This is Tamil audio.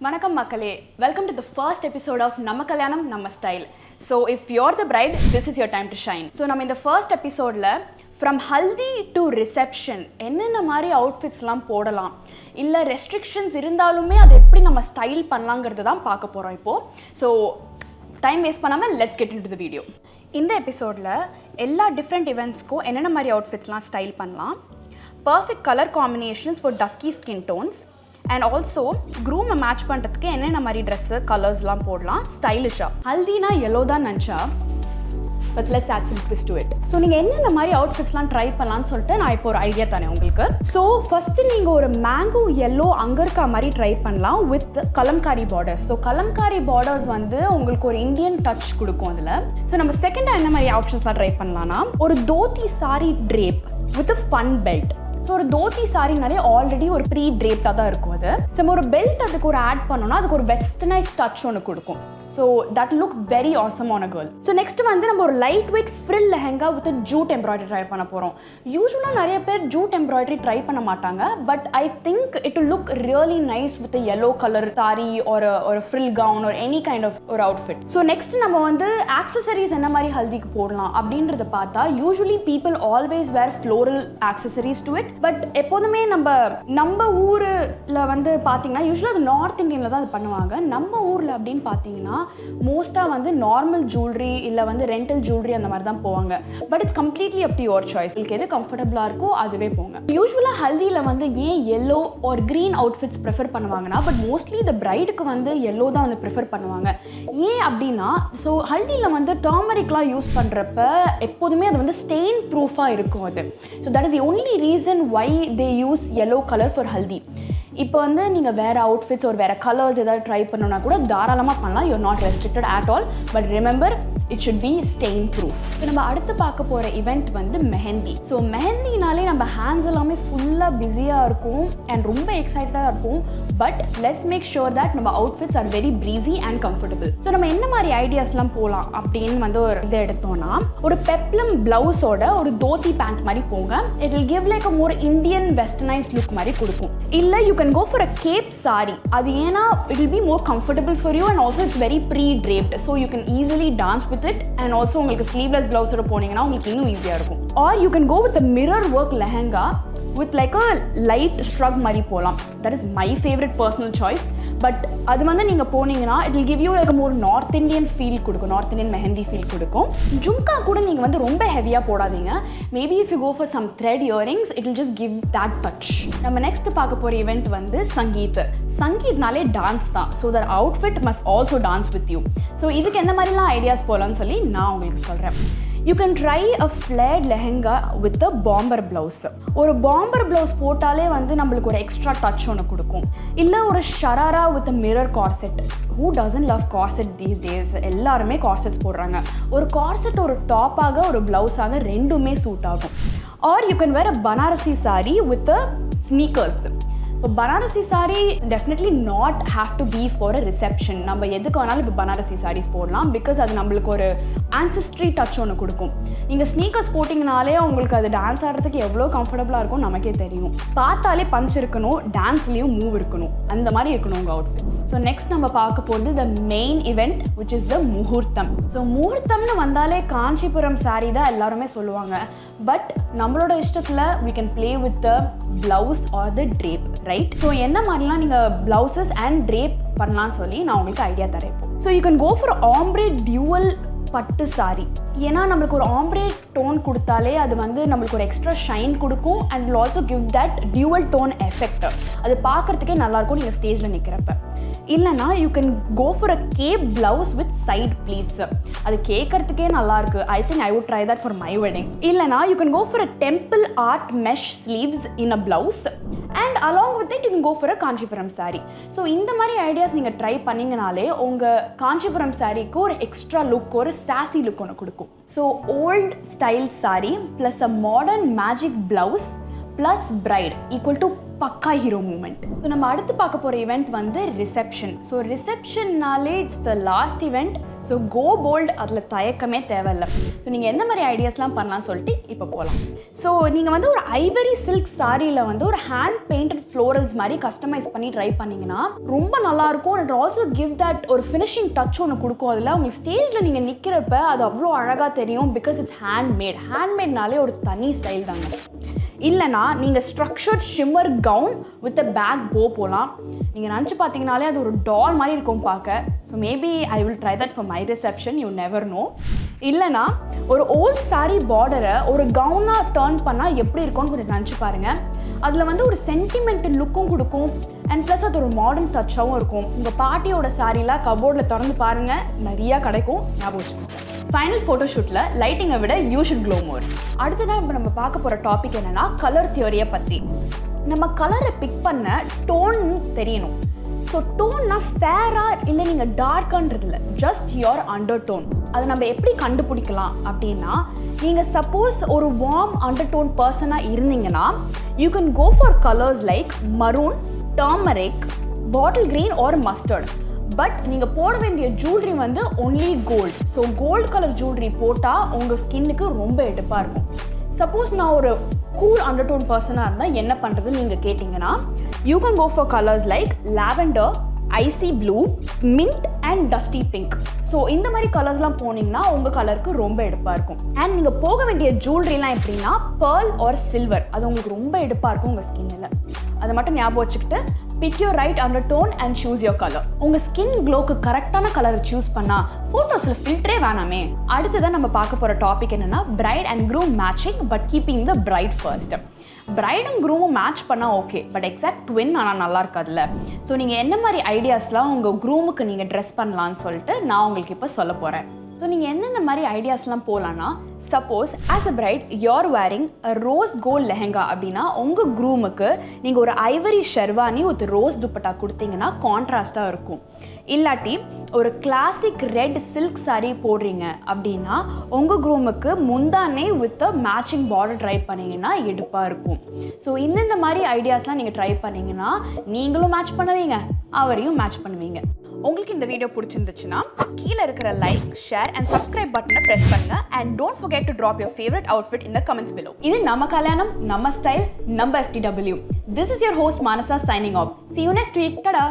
Vanakkam Makkale, welcome to the first episode of Namma Kalyanam, Namma Style. So if you're the bride, this is your time to shine. So நம்ம இந்த first episodeல from Haldi to reception என்னென்ன மாதிரி outfitsலாம் போடலாம் இல்ல restrictions இருந்தாலுமே அதை எப்படி நம்ம ஸ்டைல் பண்ணலாம்ங்கறத தான் பார்க்க போறோம் இப்போ. So time waste பண்ணாம let's get into the video. இந்த எபிசோட்ல எல்லா different eventsக்கும் என்னென்ன மாதிரி outfitsலாம் ஸ்டைல் பண்ணலாம், perfect color combinations for dusky skin tones, and also groom match பண்றதுக்கு என்னென்ன மாதிரி Dress கலர்ஸ்லாம் போடலாம் ஸ்டைலிஷா. ஹல்தினா yellow தான் நினைச்சா, but let's add some twist to it. So நீங்க என்னென்ன மாதிரி அவுட்ஃபிட்ஸ்லாம் ட்ரை பண்ணலாம்னு சொல்லிட்டு நான் இப்போ ஒரு ஐடியா தரேன் உங்களுக்கு. ஸோ ஃபர்ஸ்ட் நீங்க ஒரு மேங்கோ yellow அங்க இருக்க மாதிரி ட்ரை பண்ணலாம் with Kalamkari borders. So Kalamkari borders வந்து உங்களுக்கு ஒரு இந்தியன் டச் கொடுக்கும் அதில். ஸோ நம்ம செகண்டா என்ன மாதிரி ஆப்ஷன்ஸ்லாம் ட்ரை பண்ணலாம்னா ஒரு dhoti sorry drape with fun belt. So ஒரு தோத்தி சாரினாலே ஆல்ரெடி ஒரு ப்ரீ ட்ரேப்டாக தான் இருக்கும் அது. நம்ம ஒரு பெல்ட் அதுக்கு ஒரு ஆட் பண்ணோம்னா அதுக்கு ஒரு வெஸ்டர்னைஸ் டச் ஒன்று கொடுக்கும். So that look very awesome on a girl. So next வந்து நம்ம ஒரு light weight frill lehenga with jute embroidery try பண்ண போகிறோம். யூஸ்வலாக நிறைய பேர் ஜூட் எம்ப்ராய்டரி ட்ரை பண்ண மாட்டாங்க, but I think it will look really nice with yellow colour sari ஒரு ஃப்ரில் கவுன் ஒரு எனி கைண்ட் ஆஃப் ஒரு அவுட்ஃபிட். ஸோ நெக்ஸ்ட் நம்ம வந்து ஆக்சசரிஸ் என்ன மாதிரி ஹல்திக்கு போடலாம் அப்படின்றத பார்த்தா usually people always wear floral accessories to it. But எப்போதுமே நம்ம ஊரில் வந்து பார்த்தீங்கன்னா யூஸ்வலாக அது நார்த் இந்தியனில் தான் அது பண்ணுவாங்க. நம்ம ஊரில் அப்படின்னு பார்த்தீங்கன்னா மோஸ்ட்டாக வந்து நார்மல் ஜுவல்லரி இல்லை வந்து ரெண்டல் ஜுவல்லரி அந்த மாதிரி தான் போவாங்க. But it's completely up to your choice. உங்களுக்கு எது கம்ஃபர்டபுளாக இருக்கோ அதுவே போங்க. யூஸ்வலாக ஹல்தியில் வந்து ஏன் yellow ஒரு க்ரீன் அவுட்ஃபிட்ஸ் ப்ரிஃபர் பண்ணுவாங்கன்னா, பட் மோஸ்ட்லி இந்த பிரைடுக்கு வந்து yellow தான் வந்து ப்ரிஃபர் பண்ணுவாங்க. ஏன் அப்படின்னா, ஸோ ஹல்தியில் வந்து டர்மரிக்லாம் யூஸ் பண்ணுறப்ப எப்போதுமே அது வந்து ஸ்டெயின் ப்ரூஃபாக இருக்கும் அது. So that is the only reason why they use yellow colour for haldi. இப்போ வந்து நீங்கள் வேறு அவுட்ஃபிட்ஸ் ஒரு வேறு கலர்ஸ் ஏதாவது ட்ரை பண்ணணும்னா கூட தாராளமாக பண்ணலாம். You're not restricted at all. But remember it should be stain proof. So நம்ம அடுத்து பார்க்க போகிற இவெண்ட் வந்து மெஹந்தி. ஸோ மெஹந்தினாலே நம்ம ஹேண்ட்ஸ் எல்லாமே ஃபுல்லாக பிஸியாக இருக்கும் அண்ட் ரொம்ப எக்ஸைட்டடாக இருக்கும். But let's make sure that நம்ம outfits are very breezy and comfortable. So நம்ம என்ன மாதிரி ஐடியாஸ்லாம் போகலாம் அப்படின்னு வந்து ஒரு இதை எடுத்தோம்னா ஒரு பெப்ளம் ப்ளவுஸோட ஒரு தோத்தி பேண்ட் மாதிரி போங்க. It will give like a more Indian westernise look மாதிரி கொடுக்கும். இல்லை you can go for a cape saree. அது ஏன்னா it will be more comfortable for you and also it's very pre-draped, so you can easily dance with it and also உங்களுக்கு sleeveless blouse ஓட போனீங்கன்னா உங்களுக்கு இன்னும் ஈஸியாக இருக்கும். Or you can go with a mirror work lehenga with like a light shrug மாதிரி போகலாம். That is my favorite personal choice. But அது வந்து நீங்கள் போனீங்கன்னா it will give you like more north Indian feel கொடுக்கும், நார்த் இந்தியன் மெஹந்தி ஃபீல் கொடுக்கும். ஜும்கா கூட நீங்கள் வந்து ரொம்ப ஹெவியாக போடாதீங்க. Maybe if you go for some thread earrings it will just give that touch. நம்ம நெக்ஸ்ட் பார்க்க போகிற இவெண்ட் வந்து சங்கீத். சங்கீத்னாலே டான்ஸ் தான். So that outfit must also dance with you. So இதுக்கு எந்த மாதிரிலாம் ஐடியாஸ் போகலான்னு சொல்லி நான் உங்களுக்கு சொல்கிறேன். You can try a flared lehenga with a bomber blouse. ஒரு bomber blouse போட்டாலே வந்து நம்மளுக்கு ஒரு எக்ஸ்ட்ரா டச் ஒன்று கொடுக்கும். இல்லை ஒரு sharara with a mirror corset. Who doesn't love corset these days? எல்லாருமே கார்செட்ஸ் போடுறாங்க. ஒரு கார்செட் ஒரு டாப்பாக ஒரு ப்ளவுஸாக ரெண்டுமே சூட் ஆகும். Or you can wear a Banarasi saree with a sneakers. இப்போ Banarasi sari definitely not have to be for a reception. நம்ம எதுக்கு வேணாலும் இப்போ பனாரசி சாரீஸ் போடலாம். பிகாஸ் அது நம்மளுக்கு ஒரு ஆன்செஸ்ட்ரி டச் ஒன்று கொடுக்கும். நீங்கள் ஸ்னீக்கர்ஸ் போட்டிங்கனாலே உங்களுக்கு அது டான்ஸ் ஆடுறதுக்கு எவ்வளோ கம்ஃபர்டபுளாக இருக்கும் நமக்கே தெரியும். பார்த்தாலே பஞ்ச் இருக்கணும், டான்ஸ்லேயும் மூவ் இருக்கணும், அந்த மாதிரி இருக்கணும் உங்கள் அவுட்ஃபிட். ஸோ நெக்ஸ்ட் நம்ம பார்க்க போகிறது the main event which is the முகூர்த்தம். ஸோ முகூர்த்தம்னு வந்தாலே காஞ்சிபுரம் சாரீ தான் எல்லாருமே சொல்லுவாங்க. பட் நம்மளோட இஷ்டத்தில் we can play with the blouse or the drape, right? So என்ன மாதிரிலாம் நீங்கள் ப்ளவுசஸ் அண்ட் ட்ரேப் பண்ணலான்னு சொல்லி நான் உங்களுக்கு ஐடியா தரேன். So you can go for ombre dual பட்டு சாரி. ஏன்னா நம்மளுக்கு ஒரு ஆம்ப்ரே டோன் கொடுத்தாலே அது வந்து நம்மளுக்கு ஒரு எக்ஸ்ட்ரா ஷைன் கொடுக்கும் and will also give that dual tone effect. அது பார்க்குறதுக்கே நல்லாயிருக்கும் நீங்கள் ஸ்டேஜில் நிற்கிறப்ப. இல்லைனா you can go for a cape blouse with side pleats. அது கேட்கறதுக்கே நல்லாயிருக்கு. I think I would try that for my wedding. இல்லைனா you can go for a temple art mesh sleeves in a blouse and along with it you can go for a Kanchipuram sari. So இந்த மாதிரி ஐடியாஸ் நீங்கள் ட்ரை பண்ணிங்கனாலே உங்கள் காஞ்சிபுரம் சாரீக்கு ஒரு எக்ஸ்ட்ரா லுக், ஒரு சாசி லுக் ஒன்று கொடுக்கும். So old style sari plus a modern magic blouse plus bride equal to பக்கா ஹீரோ மூமெண்ட். ஸோ நம்ம அடுத்து பார்க்க போகிற இவெண்ட் வந்து ரிசெப்ஷன். ஸோ ரிசெப்ஷன்னாலே it's the last event. So go bold, அதில் தயக்கமே தேவையில்லை. ஸோ நீங்கள் எந்த மாதிரி ஐடியாஸ்லாம் பண்ணலாம்னு சொல்லிட்டு இப்போ போகலாம். ஸோ நீங்கள் வந்து ஒரு ஐவரி சில்க் சாரியில் வந்து ஒரு ஹேண்ட் பெயிண்டட் ஃப்ளோரல்ஸ் மாதிரி கஸ்டமைஸ் பண்ணி ட்ரை பண்ணிங்கன்னா ரொம்ப நல்லாயிருக்கும். அண்ட் ஆல்சோ கிவ் தட் ஒரு ஃபினிஷிங் டச் ஒன்று கொடுக்கும். அதில் உங்களுக்கு ஸ்டேஜில் நீங்கள் நிற்கிறப்ப அது அவ்வளோ அழகாக தெரியும். பிகாஸ் இட்ஸ் ஹேண்ட்மேட்னாலே ஒரு தனி ஸ்டைல் தாங்க. இல்லைனா நீங்கள் structured shimmer gown with a back bow போகலாம். நீங்கள் நினச்சி பார்த்தீங்கனாலே அது ஒரு டால் மாதிரி இருக்கும் பார்க்க. So maybe I will try that for my reception, you never know. இல்லைனா ஒரு ஓல்ட் சாரீ பார்டரை ஒரு கவுனாக டர்ன் பண்ணால் எப்படி இருக்கும்னு கொஞ்சம் நினச்சி பாருங்கள். அதில் வந்து ஒரு சென்டிமெண்டல் லுக்கும் கொடுக்கும். அண்ட் ப்ளஸ் அது ஒரு மாடர்ன் டச்சாகவும் இருக்கும். உங்கள் பாட்டியோட சாரீலாம் கபோர்டில் திறந்து பாருங்கள், நிறையா கிடைக்கும், ஞாபகம் வச்சுக்கோங்க. ஃபைனல் ஃபோட்டோஷூட்டில் லைட்டிங்கை விட யூ ஷுட் க்ளோ மோர். அடுத்ததாக இப்போ நம்ம பார்க்க போகிற டாபிக் என்னென்னா கலர் தியோரியை பற்றி. நம்ம கலரை பிக் பண்ண டோன் தெரியணும். ஸோ டோன்னா ஃபேராக இல்லை நீங்கள் டார்க்கான்றது இல்லை, ஜஸ்ட் யுவர் அண்டர் டோன். அதை நம்ம எப்படி கண்டுபிடிக்கலாம் அப்படின்னா, நீங்கள் சப்போஸ் ஒரு வார்ம் அண்டர் டோன் பர்சனாக இருந்தீங்கன்னா you can go for colours like maroon, turmeric, bottle green or mustard. But நீங்கள் போட வேண்டிய ஜுவல்லரி வந்து only gold. So gold colour jewellery போட்டால் உங்கள் ஸ்கின்னுக்கு ரொம்ப எடுப்பாக இருக்கும். சப்போஸ் நான் ஒரு கூல் அண்டர்டோன் பர்சனாக இருந்தால் என்ன பண்ணுறதுன்னு நீங்கள் கேட்டிங்கன்னா, you can go for colours like lavender, icy blue, mint and dusty pink. So இந்த மாதிரி கலர்ஸ்லாம் போனீங்கன்னா உங்கள் கலருக்கு ரொம்ப எடுப்பாக இருக்கும். அண்ட் நீங்கள் போக வேண்டிய ஜுவல்லரிலாம் எப்படின்னா பேர்ல் ஆர் சில்வர். அது உங்களுக்கு ரொம்ப எடுப்பாக இருக்கும் உங்கள் ஸ்கின்னில். அதை மட்டும் ஞாபகம் வச்சுக்கிட்டு pick your right undertone and choose your colour. உங்கள் ஸ்கின் க்ளோக்கு கரெக்டான கலரை சூஸ் பண்ணால் ஃபோட்டோஸில் ஃபில்டரே வேணாமே. அடுத்ததான் நம்ம பார்க்க போகிற டாபிக் என்னென்னா bride and groom matching but keeping the bride first. பிரைடும் க்ரூமும் மேட்ச் பண்ணால் ஓகே, பட் எக்ஸாக்ட் ட்வின் ஆனால் நல்லா இருக்காதுல்ல. ஸோ நீங்கள் என்ன மாதிரி ஐடியாஸ்லாம் உங்கள் க்ரூமுக்கு நீங்கள் ட்ரெஸ் பண்ணலான்னு சொல்லிட்டு நான் உங்களுக்கு இப்போ சொல்ல போகிறேன். ஸோ நீங்கள் எந்தெந்த மாதிரி ஐடியாஸ்லாம் போகலான்னா, suppose as a bride you're wearing a rose gold lehenga அப்படின்னா உங்கள் க்ரூமுக்கு நீங்கள் ஒரு ivory sherwani with rose dupatta கொடுத்தீங்கன்னா கான்ட்ராஸ்டாக இருக்கும். இல்லாட்டி ஒரு கிளாசிக் ரெட் சில்க் சாரீ போடுறீங்க அப்படின்னா உங்கள் க்ரூமுக்கு முந்தானே வித் மேட்சிங் பார்டர் ட்ரை பண்ணிங்கன்னா எடுப்பாக இருக்கும். ஸோ இந்தந்த மாதிரி ஐடியாஸ்லாம் நீங்கள் ட்ரை பண்ணிங்கன்னா நீங்களும் மேட்ச் பண்ணுவீங்க, அவரையும் மேட்ச் பண்ணுவீங்க. உங்களுக்கு இந்த வீடியோ பிடிச்சிருந்துச்சுன்னா கீழே இருக்கிற லைக், ஷேர் அண்ட் சப்ஸ்கிரைப் பட்டனை ப்ரெஸ் பண்ணுங்க. And don't forget to drop your favorite outfit in the comments below. இது நம்ம கல்யாணம், நம்ம ஸ்டைல், நம்ம FTW. This is your host Manasa signing off. See you next week. Tada!